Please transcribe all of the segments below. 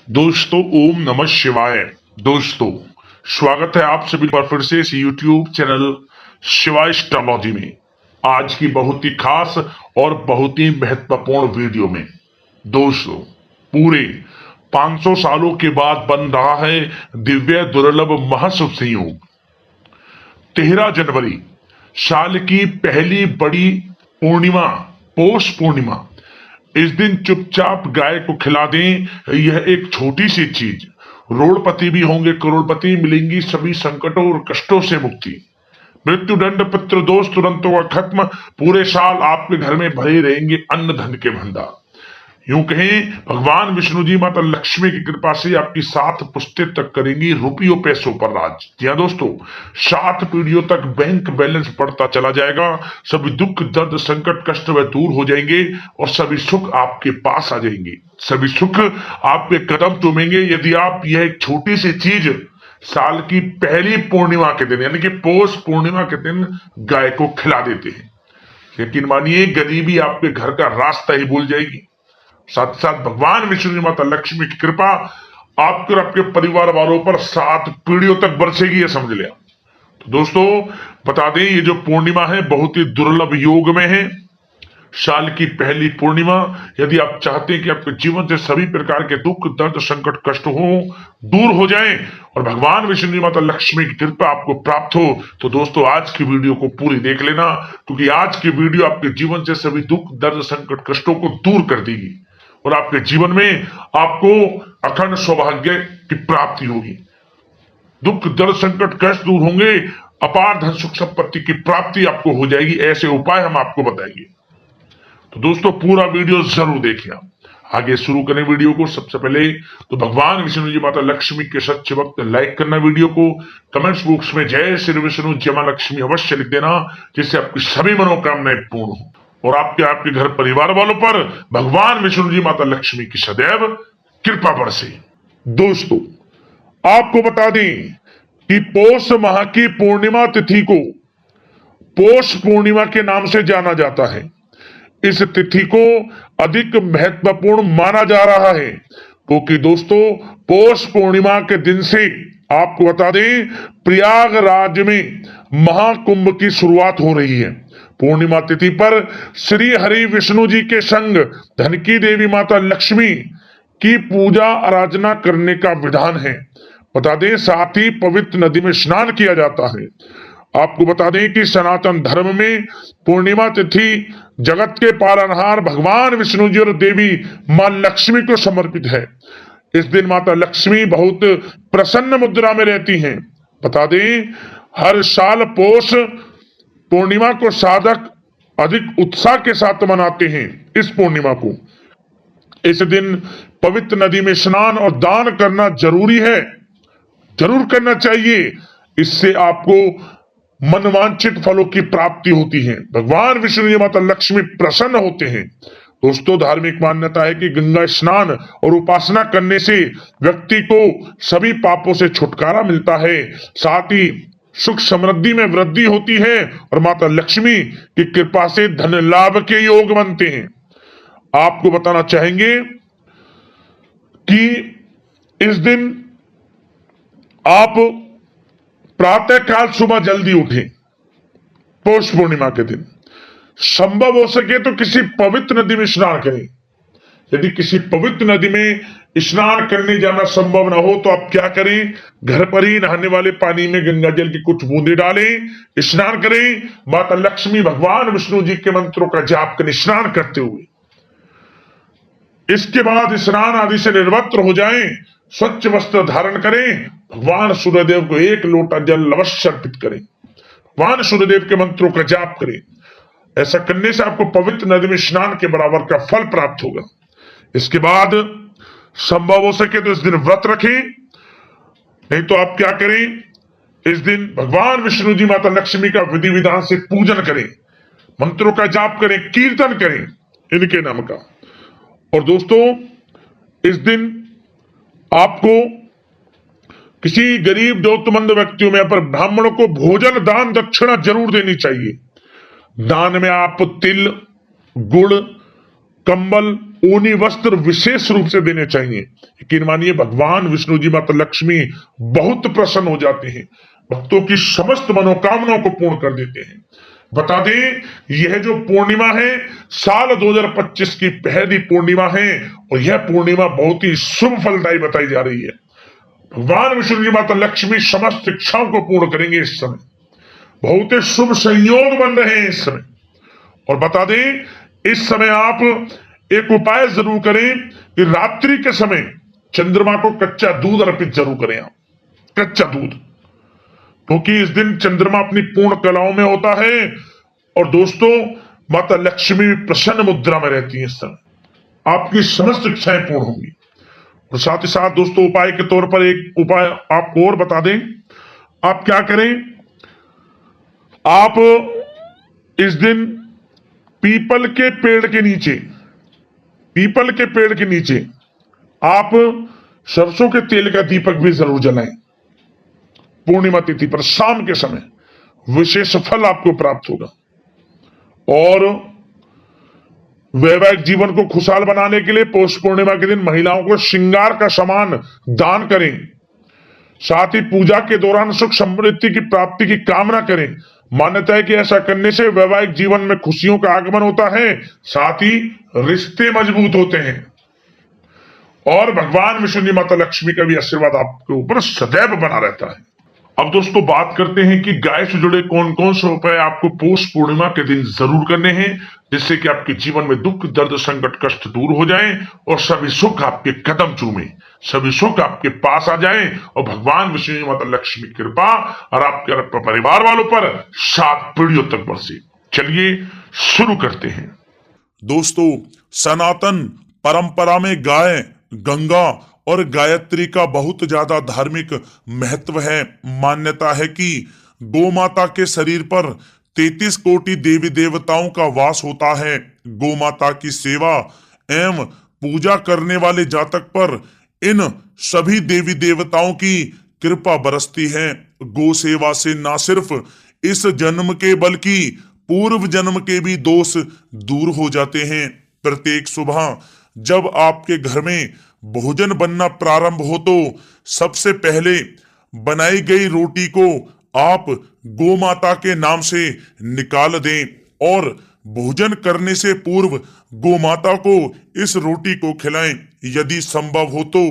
दोस्तों ओम नमः शिवाय। दोस्तों स्वागत है आप सभी पर फिर से इस YouTube चैनल शिवाय एस्ट्रोलॉजी में। आज की बहुत ही खास और बहुत ही महत्वपूर्ण वीडियो में दोस्तों पूरे 500 सालों के बाद बन रहा है दिव्य दुर्लभ महाशुभ संयोग। 13 जनवरी साल की पहली बड़ी पूर्णिमा पौष पूर्णिमा। इस दिन चुपचाप गाय को खिला दें। यह एक छोटी सी चीज, रोड़पति भी होंगे करोड़पति, मिलेंगी सभी संकटों और कष्टों से मुक्ति। मृत्यु दंड पितृ दोष तुरंत होगा खत्म। पूरे साल आपके घर में भरे रहेंगे अन्न धन के भंडार। यूं कहें भगवान विष्णु जी माता लक्ष्मी की कृपा से आपकी 7 पुश्ते तक करेंगी रुपयों पैसों पर राज। जी हाँ दोस्तों, 7 पीढ़ियों तक बैंक बैलेंस बढ़ता चला जाएगा। सभी दुख दर्द संकट कष्ट वह दूर हो जाएंगे और सभी सुख आपके पास आ जाएंगे। सभी सुख आपके कदम चूमेंगे यदि आप यह एक छोटी सी चीज साल की पहली पूर्णिमा के दिन यानी कि पौष पूर्णिमा के दिन गाय को खिला देते हैं। यकीन मानिए गरीबी आपके घर का रास्ता ही भूल जाएगी। साथ साथ भगवान विष्णु जी माता लक्ष्मी की कृपा आपके और आपके परिवार वालों पर 7 पीढ़ियों तक बरसेगी, यह समझ लिया। तो दोस्तों बता दें ये जो पूर्णिमा है बहुत ही दुर्लभ योग में है। साल की पहली पूर्णिमा। यदि आप चाहते हैं कि आपके जीवन से सभी प्रकार के दुख दर्द संकट कष्ट हो दूर हो जाएं और भगवान विष्णु जी माता लक्ष्मी की कृपा आपको प्राप्त हो, तो दोस्तों आज की वीडियो को पूरी देख लेना, क्योंकि आज की वीडियो आपके जीवन से सभी दुख दर्द संकट कष्टों को दूर कर देगी और आपके जीवन में आपको अखंड सौभाग्य की प्राप्ति होगी। दुख दर्द संकट कष्ट दूर होंगे, अपार धन सुख संपत्ति की प्राप्ति आपको हो जाएगी। ऐसे उपाय हम आपको बताएंगे। तो दोस्तों पूरा वीडियो जरूर देखिए। आगे शुरू करें वीडियो को। सबसे पहले तो भगवान विष्णु जी माता लक्ष्मी के सच्चे भक्त लाइक करना वीडियो को। कमेंट्स बॉक्स में जय श्री विष्णु जय मां लक्ष्मी अवश्य लिख देना, जिससे आपकी सभी मनोकामनाएं पूर्ण हो और आपके घर परिवार वालों पर भगवान विष्णु जी माता लक्ष्मी की सदैव कृपा बरसे। दोस्तों आपको बता दें कि पौष माह की पूर्णिमा तिथि को पौष पूर्णिमा के नाम से जाना जाता है। इस तिथि को अधिक महत्वपूर्ण माना जा रहा है क्योंकि दोस्तों पौष पूर्णिमा के दिन से आपको बता दें प्रयागराज में महाकुंभ की शुरुआत हो रही है। पूर्णिमा तिथि पर श्री हरि विष्णु जी के संग धन की देवी माता लक्ष्मी की पूजा आराधना करने का विधान है। बता दें साथ ही पवित्र नदी में स्नान किया जाता है। आपको बता दें कि सनातन धर्म में पूर्णिमा तिथि जगत के पालनहार भगवान विष्णु जी और देवी मां लक्ष्मी को समर्पित है। इस दिन माता लक्ष्मी बहुत प्रसन्न मुद्रा में रहती हैं। बता दें हर साल पौष पूर्णिमा को साधक अधिक उत्साह के साथ मनाते हैं। इस पूर्णिमा को इस दिन पवित्र नदी में स्नान और दान करना जरूरी है, जरूर करना चाहिए। इससे आपको मनवांछित फलों की प्राप्ति होती है। भगवान विष्णु जी माता लक्ष्मी प्रसन्न होते हैं। दोस्तों धार्मिक मान्यता है कि गंगा स्नान और उपासना करने से व्यक्ति को सभी पापों से छुटकारा मिलता है, साथ ही सुख समृद्धि में वृद्धि होती है और माता लक्ष्मी की कृपा से धन लाभ के योग बनते हैं। आपको बताना चाहेंगे कि इस दिन आप प्रातः काल सुबह जल्दी उठें। पौष पूर्णिमा के दिन संभव हो सके तो किसी पवित्र नदी में स्नान करें। यदि किसी पवित्र नदी में स्नान करने जाना संभव न हो तो आप क्या करें, घर पर ही नहाने वाले पानी में गंगा जल की कुछ बूंदे डालें, स्नान करें। माता लक्ष्मी भगवान विष्णु जी के मंत्रों का जाप करें स्नान करते हुए। इसके बाद स्नान आदि से निर्वस्त्र हो जाएं, स्वच्छ वस्त्र धारण करें, भगवान सूर्यदेव को 1 लोटा जल अवश्य अर्पित करें, भगवान सूर्यदेव के मंत्रों का जाप करें। ऐसा करने से आपको पवित्र नदी में स्नान के बराबर का फल प्राप्त होगा। इसके बाद संभव हो सके तो इस दिन व्रत रखें, नहीं तो आप क्या करें, इस दिन भगवान विष्णु जी माता लक्ष्मी का विधि विधान से पूजन करें, मंत्रों का जाप करें, कीर्तन करें इनके नाम का। और दोस्तों इस दिन आपको किसी गरीब जरूरतमंद व्यक्तियों में पर ब्राह्मणों को भोजन दान दक्षिणा जरूर देनी चाहिए। दान में आप तिल गुड़ कंबल ऊनी वस्त्र विशेष रूप से देने चाहिए। यकीन मानिए भगवान विष्णु जी माता लक्ष्मी बहुत प्रसन्न हो जाते हैं, भक्तों की समस्त मनोकामनाओं को पूर्ण कर देते हैं। बता दें, यह जो पूर्णिमा है साल 2025 की पहली पूर्णिमा है और यह पूर्णिमा बहुत ही शुभ फलदायी बताई जा रही है। भगवान विष्णु जी माता लक्ष्मी समस्त इच्छाओं को पूर्ण करेंगे। इस समय बहुत ही शुभ संयोग बन रहे हैं इस समय। और बता दें, इस समय आप एक उपाय जरूर करें कि रात्रि के समय चंद्रमा को कच्चा दूध अर्पित जरूर करें आप, कच्चा दूध, क्योंकि इस दिन चंद्रमा अपनी पूर्ण कलाओं में होता है। और दोस्तों, माता लक्ष्मी भी प्रसन्न मुद्रा में रहती है। इस समय आपकी समस्त इच्छाएं पूर्ण होंगी। और साथ ही साथ दोस्तों, उपाय के तौर पर एक उपाय आपको और बता दें। आप क्या करें, आप इस दिन पीपल के पेड़ के नीचे आप सरसों के तेल का दीपक भी जरूर जलाएं। पूर्णिमा तिथि पर शाम के समय विशेष फल आपको प्राप्त होगा। और वैवाहिक जीवन को खुशहाल बनाने के लिए पौष पूर्णिमा के दिन महिलाओं को श्रृंगार का सामान दान करें। साथ ही पूजा के दौरान सुख समृद्धि की प्राप्ति की कामना करें। मान्यता है कि ऐसा करने से वैवाहिक जीवन में खुशियों का आगमन होता है, साथ ही रिश्ते मजबूत होते हैं और भगवान विष्णु जी माता लक्ष्मी का भी आशीर्वाद आपके ऊपर सदैव बना रहता है। अब दोस्तों, बात करते हैं कि गाय से जुड़े कौन कौन से उपाय आपको पौष पूर्णिमा के दिन जरूर करने हैं, जिससे कि आपके जीवन में दुख दर्द संकट कष्ट दूर हो जाएं और सभी सुख आपके कदम चूमे, सभी सुख आपके पास आ जाएं और भगवान विष्णु जी माता लक्ष्मी की कृपा और आपके परिवार वालों पर 7 पीढ़ियों तक बरसे। चलिए शुरू करते हैं। दोस्तों, सनातन परंपरा में गाय, गंगा और गायत्री का बहुत ज्यादा धार्मिक महत्व है। मान्यता है कि गौ माता के शरीर पर 33 कोटि देवी देवताओं का वास होता है। गौ माता की सेवा एवं पूजा करने वाले जातक पर इन सभी देवी देवताओं की कृपा बरसती है। गौ सेवा से न सिर्फ इस जन्म के बल्कि पूर्व जन्म के भी दोष दूर हो जाते हैं। प्रत्येक सुबह जब आपके घर में भोजन बनना प्रारंभ हो तो सबसे पहले बनाई गई रोटी को आप गौ माता के नाम से निकाल दें और भोजन करने से पूर्व गौ माता को इस रोटी को खिलाएं। यदि संभव हो तो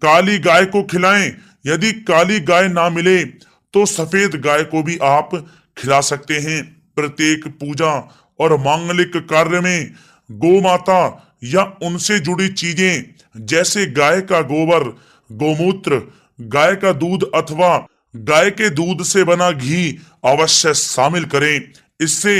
काली गाय को खिलाएं। यदि काली गाय ना मिले तो सफेद गाय को भी आप खिला सकते हैं। प्रत्येक पूजा और मांगलिक कार्य में गौ माता या उनसे जुड़ी चीजें जैसे गाय का गोबर, गोमूत्र, गाय का दूध अथवा गाय के दूध से बना घी अवश्य शामिल करें। इससे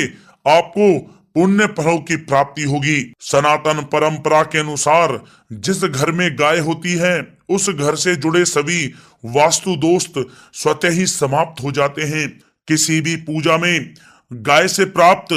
आपको पुण्य फलों की प्राप्ति होगी। सनातन परंपरा के अनुसार जिस घर में गाय होती है उस घर से जुड़े सभी वास्तु दोष स्वतः ही समाप्त हो जाते हैं। किसी भी पूजा में गाय से प्राप्त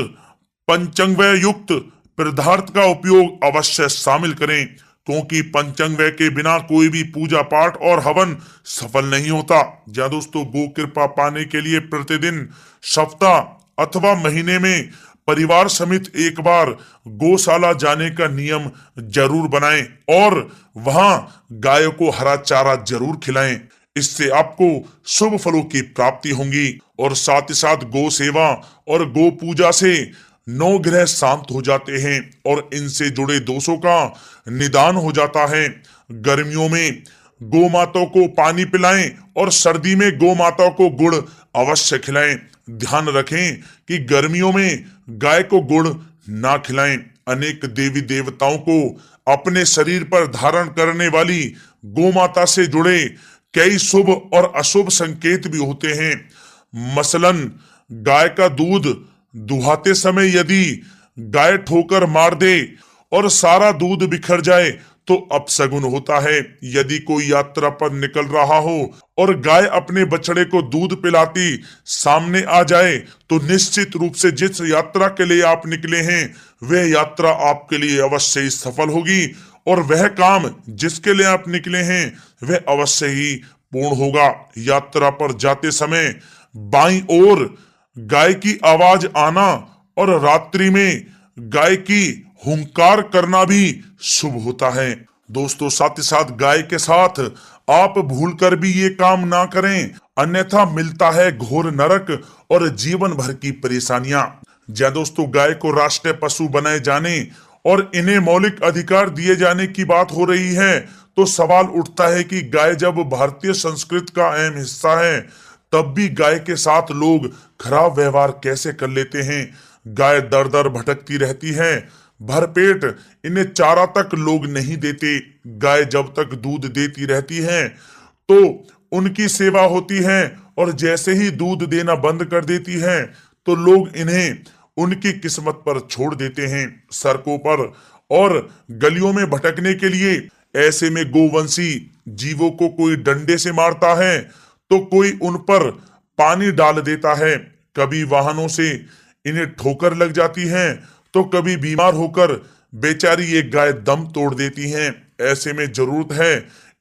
पंचांगव्य युक्त पदार्थ का उपयोग अवश्य शामिल करें, क्योंकि पंचांगव्य के बिना कोई भी पूजा पाठ और हवन सफल नहीं होता। या दोस्तों, गो कृपा पाने के लिए प्रतिदिन, सप्ताह अथवा महीने में परिवार समेत एक बार गौशाला जाने का नियम जरूर बनाएं और वहां गाय को हरा चारा जरूर खिलाएं। इससे आपको शुभ फलों की प्राप्ति होगी। और साथ ही साथ गौ सेवा और गौ पूजा से 9 ग्रह शांत हो जाते हैं और इनसे जुड़े दोषों का निदान हो जाता है। गर्मियों में गौ माता को पानी पिलाएं और सर्दी में गौ माता को गुड़ अवश्य खिलाएं। ध्यान रखें कि गर्मियों में गाय को गुड़ ना खिलाएं। अनेक देवी देवताओं को अपने शरीर पर धारण करने वाली गौ माता से जुड़े कई शुभ और अशुभ संकेत भी होते हैं। मसलन गाय का दूध दुहाते समय यदि गाय ठोकर मार दे और सारा दूध बिखर जाए तो अपशगुन होता है। यदि कोई यात्रा पर निकल रहा हो और गाय अपने बछड़े को दूध पिलाती सामने आ जाए तो निश्चित रूप से जिस यात्रा के लिए आप निकले हैं वह यात्रा आपके लिए अवश्य ही सफल होगी और वह काम जिसके लिए आप निकले हैं वह अवश्य ही पूर्ण होगा। यात्रा पर जाते समय बाईं ओर गाय की आवाज आना और रात्रि में गाय की हुंकार करना भी शुभ होता है। दोस्तों साथ ही साथ गाय के साथ आप भूलकर भी ये काम ना करें, अन्यथा मिलता है घोर नरक और जीवन भर की परेशानियां। जय दोस्तों, गाय को राष्ट्रीय पशु बनाए जाने और इन्हें मौलिक अधिकार दिए जाने की बात हो रही है, तो सवाल उठता है कि गाय जब भारतीय संस्कृति का अहम हिस्सा है, तब भी गाय के साथ लोग खराब व्यवहार कैसे कर लेते हैं। गाय दर दर भटकती रहती है, भरपेट इन्हें चारा तक लोग नहीं देते। गाय जब तक दूध देती रहती है तो उनकी सेवा होती है, और जैसे ही दूध देना बंद कर देती है तो लोग इन्हें उनकी किस्मत पर छोड़ देते हैं, सड़कों पर और गलियों में भटकने के लिए। ऐसे में गोवंशी जीवों को कोई डंडे से मारता है तो कोई उन पर पानी डाल देता है, कभी वाहनों से इन्हें ठोकर लग जाती है तो कभी बीमार होकर बेचारी एक गाय दम तोड़ देती है। ऐसे में जरूरत है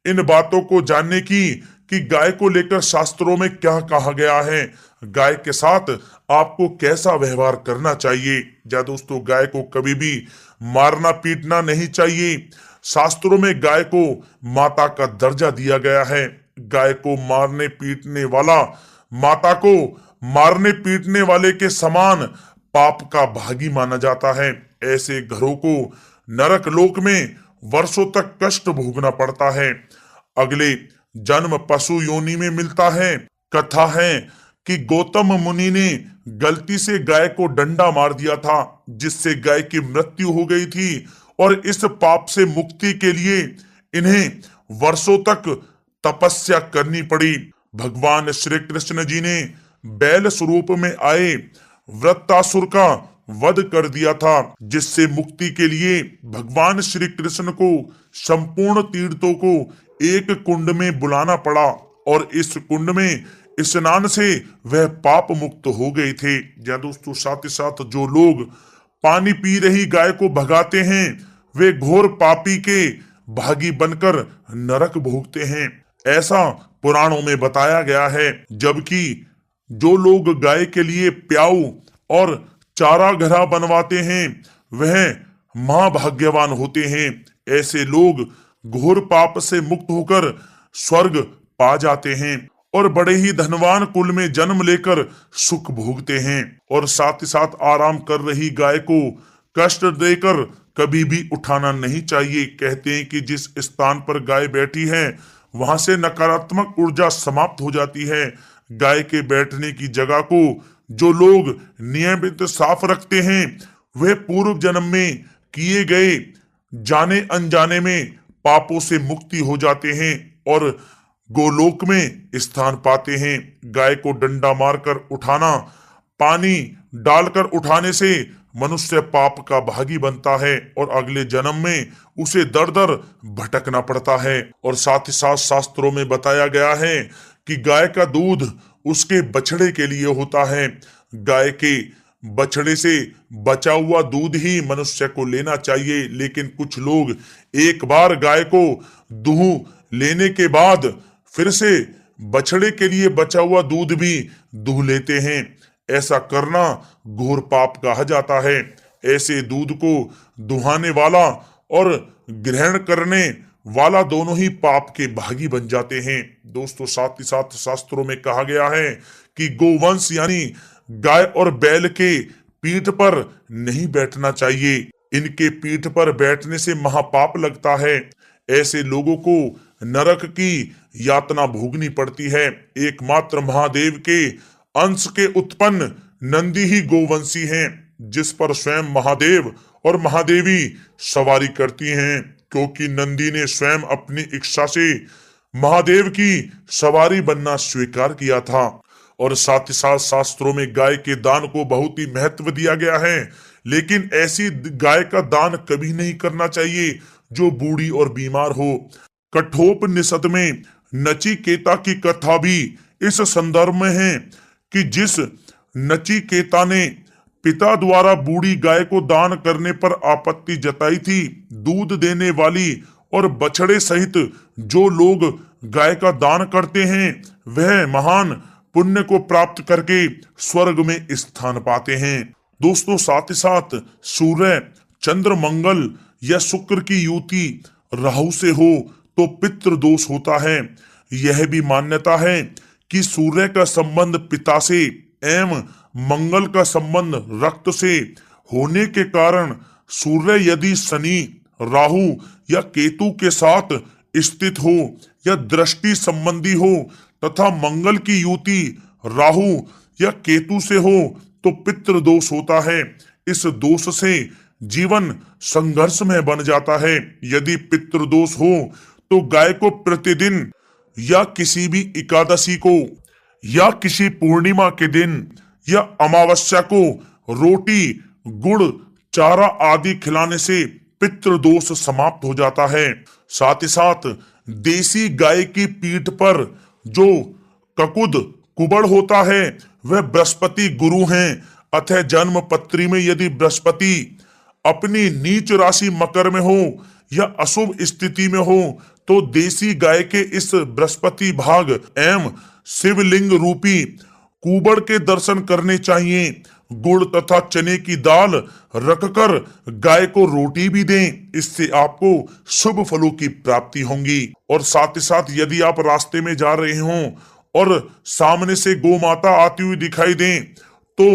इन बातों को जानने की कि गाय को लेकर शास्त्रों में क्या कहा गया है, गाय के साथ आपको कैसा व्यवहार करना चाहिए। या दोस्तों, गाय को कभी भी मारना पीटना नहीं चाहिए। शास्त्रों में गाय को माता का दर्जा दिया गया है। गाय को मारने पीटने वाला माता को मारने पीटने वाले के समान पाप का भागी माना जाता है। ऐसे घरों को नरक लोक में वर्षों तक कष्ट भोगना पड़ता है, अगले जन्म पशु योनि में मिलता है। कथा है कि गौतम मुनि ने गलती से गाय को डंडा मार दिया था, जिससे गाय की मृत्यु हो गई थी, और इस पाप से मुक्ति के लिए इन्हें वर्षों तक तपस्या करनी पड़ी। भगवान श्री कृष्ण जी ने बैल स्वरूप में आए वृत्तासुर का वध कर दिया था, जिससे मुक्ति के लिए भगवान श्री कृष्ण को संपूर्ण तीर्थों को एक कुंड में बुलाना पड़ा, और इस कुंड में स्नान से वह पाप मुक्त हो गए थे। या दोस्तों, साथ ही साथ जो लोग पानी पी रही गाय को भगाते हैं, वे घोर पापी के भागी बनकर नरक भोगते हैं, ऐसा पुराणों में बताया गया है। जबकि जो लोग गाय के लिए प्याऊ और चारा घरा बनवाते हैं, वह महाभाग्यवान होते हैं। ऐसे लोग घोर पाप से मुक्त होकर स्वर्ग पा जाते हैं और बड़े ही धनवान कुल में जन्म लेकर सुख भोगते हैं। और साथ ही साथ आराम कर रही गाय को कष्ट देकर कभी भी उठाना नहीं चाहिए। कहते हैं कि जिस स्थान पर गाय बैठी है, वहां से नकारात्मक ऊर्जा समाप्त हो जाती है। गाय के बैठने की जगह को जो लोग नियमित साफ रखते हैं, वे पूर्व जन्म में किए गए जाने अनजाने में पापों से मुक्ति हो जाते हैं और गोलोक में स्थान पाते हैं। गाय को डंडा मारकर उठाना, पानी डालकर उठाने से मनुष्य पाप का भागी बनता है और अगले जन्म में उसे दर दर भटकना पड़ता है। और साथ ही साथ शास्त्रों में बताया गया है कि गाय का दूध उसके बछड़े के लिए होता है। गाय के बछड़े से बचा हुआ दूध ही मनुष्य को लेना चाहिए, लेकिन कुछ लोग एक बार गाय को दूध लेने के बाद फिर से बछड़े के लिए बचा हुआ दूध भी दूह लेते हैं। ऐसा करना घोर पाप कहा जाता है। ऐसे दूध को दुहाने वाला और ग्रहण करने वाला दोनों ही पाप के भागी बन जाते हैं। दोस्तों, साथ ही साथ शास्त्रों में कहा गया है कि गोवंश यानी गाय और बैल के पीठ पर नहीं बैठना चाहिए। इनके पीठ पर बैठने से महापाप लगता है। ऐसे लोगों को नरक की यातना भोगनी पड़ती है। एकमात्र महादेव के अंश के उत्पन्न नंदी ही गोवंशी हैं, जिस पर स्वयं महादेव और महादेवी सवारी करती हैं, क्योंकि नंदी ने स्वयं अपनी इच्छा से महादेव की सवारी बनना स्वीकार किया था। और साथ ही साथ शास्त्रों में गाय के दान को बहुत ही महत्व दिया गया है, लेकिन ऐसी गाय का दान कभी नहीं करना चाहिए जो बूढ़ी और बीमार हो। कठोपनिषद में नचिकेता की कथा भी इस संदर्भ में है कि जिस नचिकेता ने पिता द्वारा बूढ़ी गाय को दान करने पर आपत्ति जताई थी, दूध देने वाली और बछड़े सहित जो लोग गाय का दान करते हैं, वह महान पुण्य को प्राप्त करके स्वर्ग में स्थान पाते हैं। दोस्तों, साथ ही साथ सूर्य, चंद्र मंगल या शुक्र की युति राहु से हो तो पितृ दोष होता है। यह भी मान्यता है कि सूर्य का संबंध पिता से एवं मंगल का संबंध रक्त से होने के कारण सूर्य यदि शनि, राहु या केतु के साथ स्थित हो या दृष्टि संबंधी हो तथा मंगल की युति राहु या केतु से हो तो पितृ दोष होता है। इस दोष से जीवन संघर्ष में बन जाता है। यदि पितृ दोष हो तो गाय को प्रतिदिन या किसी भी एकादशी को या किसी पूर्णिमा के दिन या अमावस्या को रोटी, गुड़, चारा आदि खिलाने से पितृदोष समाप्त हो जाता है। साथ ही साथ देसी गाय की पीठ पर जो ककुद कुबड़ होता है वह बृहस्पति गुरु हैं। अतः जन्म पत्री में यदि बृहस्पति अपनी नीच राशि मकर में हो या अशुभ स्थिति में हो तो देसी गाय के इस बृहस्पति भाग एवं शिवलिंग रूपी कुबड़ के दर्शन करने चाहिए। गुड़ तथा चने की दाल रखकर गाय को रोटी भी दें, इससे आपको शुभ फलों की प्राप्ति होगी। और साथ ही साथ यदि आप रास्ते में जा रहे हों और सामने से गौ माता आती हुई दिखाई दें तो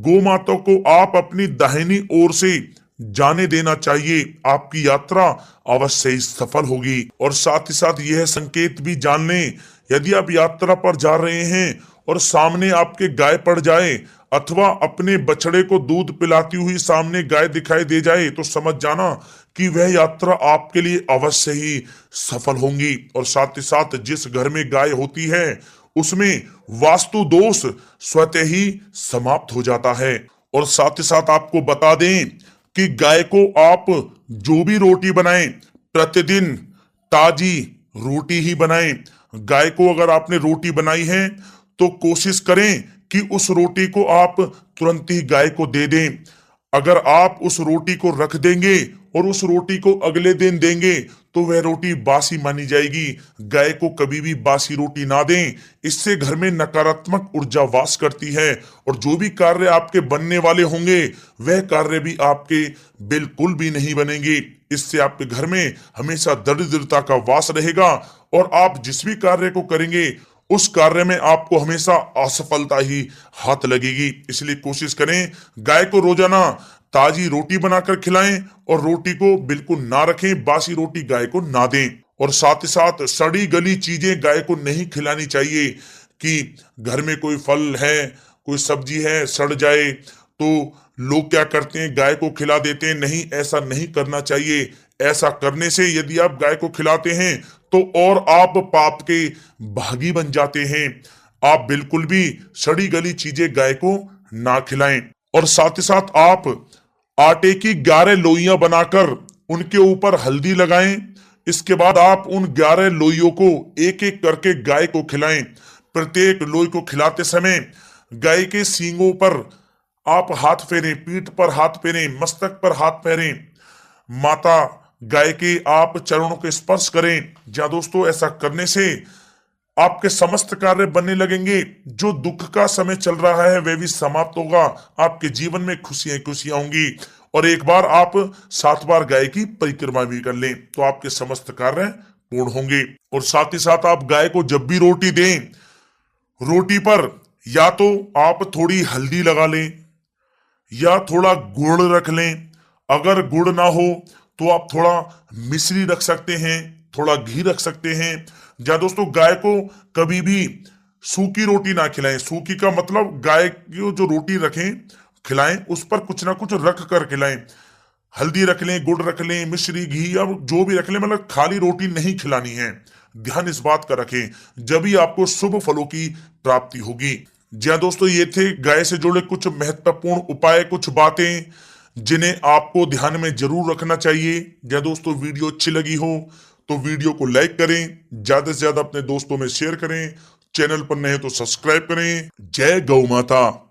गौ माता को आप अपनी दाहिनी ओर से जाने देना चाहिए। आपकी यात्रा अवश्य ही सफल होगी। और साथ ही साथ यह संकेत भी जान लें, यदि आप यात्रा पर जा रहे हैं और सामने आपके गाय पड़ जाए अथवा अपने बछड़े को दूध पिलाती हुई सामने गाय दिखाई दे जाए तो समझ जाना कि वह यात्रा आपके लिए अवश्य ही सफल होगी। और साथ ही साथ जिस घर में गाय होती है उसमें वास्तु दोष स्वतः ही समाप्त हो जाता है। और साथ ही साथ आपको बता दें कि गाय को आप जो भी रोटी बनाएं प्रतिदिन ताजी रोटी ही बनाएं। गाय को अगर आपने रोटी बनाई है तो कोशिश करें कि उस रोटी को आप तुरंत ही गाय को दे दें। अगर आप उस रोटी को रख देंगे और उस रोटी को अगले दिन देंगे तो वह रोटी बासी मानी जाएगी। गाय को कभी भी बासी रोटी ना दें, इससे घर में नकारात्मक ऊर्जा वास करती है और जो भी कार्य आपके बनने वाले होंगे वह कार्य भी आपके बिल्कुल भी नहीं बनेंगे। इससे आपके घर में हमेशा दरिद्रता का वास रहेगा और आप जिस भी कार्य को करेंगे उस कार्य में आपको हमेशा असफलता ही हाथ लगेगी। इसलिए कोशिश करें गाय को रोजाना ताजी रोटी बनाकर खिलाएं और रोटी को बिल्कुल ना रखें, बासी रोटी गाय को ना दें। और साथ ही साथ सड़ी गली चीजें गाय को नहीं खिलानी चाहिए कि घर में कोई फल है, कोई सब्जी है, सड़ जाए तो लोग क्या करते हैं गाय को खिला देते हैं। नहीं, ऐसा नहीं करना चाहिए। ऐसा करने से यदि आप गाय को खिलाते हैं तो और आप पाप के भागी बन जाते हैं। आप बिल्कुल भी सड़ी गली चीजें गाय को ना खिलाएं। और साथ ही साथ आप आटे की 11 लोइयां बनाकर उनके ऊपर हल्दी लगाएं। इसके बाद आप उन 11 लोइयों को एक एक करके गाय को खिलाएं। प्रत्येक लोई को खिलाते समय गाय के सींगों पर आप हाथ फेरें, पीठ पर हाथ फेरें, मस्तक पर हाथ फेरें, माता गाय के आप चरणों के स्पर्श करें। जहां दोस्तों ऐसा करने से आपके समस्त कार्य बनने लगेंगे। जो दुख का समय चल रहा है वह भी समाप्त होगा। आपके जीवन में खुशियां खुशियां होंगी। और एक बार आप 7 बार गाय की परिक्रमा भी कर लें तो आपके समस्त कार्य पूर्ण होंगे। और साथ ही साथ आप गाय को जब भी रोटी दें, रोटी पर या तो आप थोड़ी हल्दी लगा लें या थोड़ा गुड़ रख लें। अगर गुड़ ना हो तो आप थोड़ा मिश्री रख सकते हैं, थोड़ा घी रख सकते हैं। जहां दोस्तों गाय को कभी भी सूखी रोटी ना खिलाएं। सूखी का मतलब गाय की जो रोटी रखें खिलाएं उस पर कुछ ना कुछ रख कर खिलाएं। हल्दी रख लें, गुड़ रख लें, मिश्री, घी या जो भी रख लें, मतलब खाली रोटी नहीं खिलानी है। ध्यान इस बात का रखें, जब ही आपको शुभ फलों की प्राप्ति होगी। जहां दोस्तों ये थे गाय से जुड़े कुछ महत्वपूर्ण उपाय, कुछ बातें जिन्हें आपको ध्यान में जरूर रखना चाहिए। जहां दोस्तों वीडियो अच्छी लगी हो तो वीडियो को लाइक करें, ज्यादा से ज्यादा अपने दोस्तों में शेयर करें, चैनल पर नए तो सब्सक्राइब करें। जय गौ माता।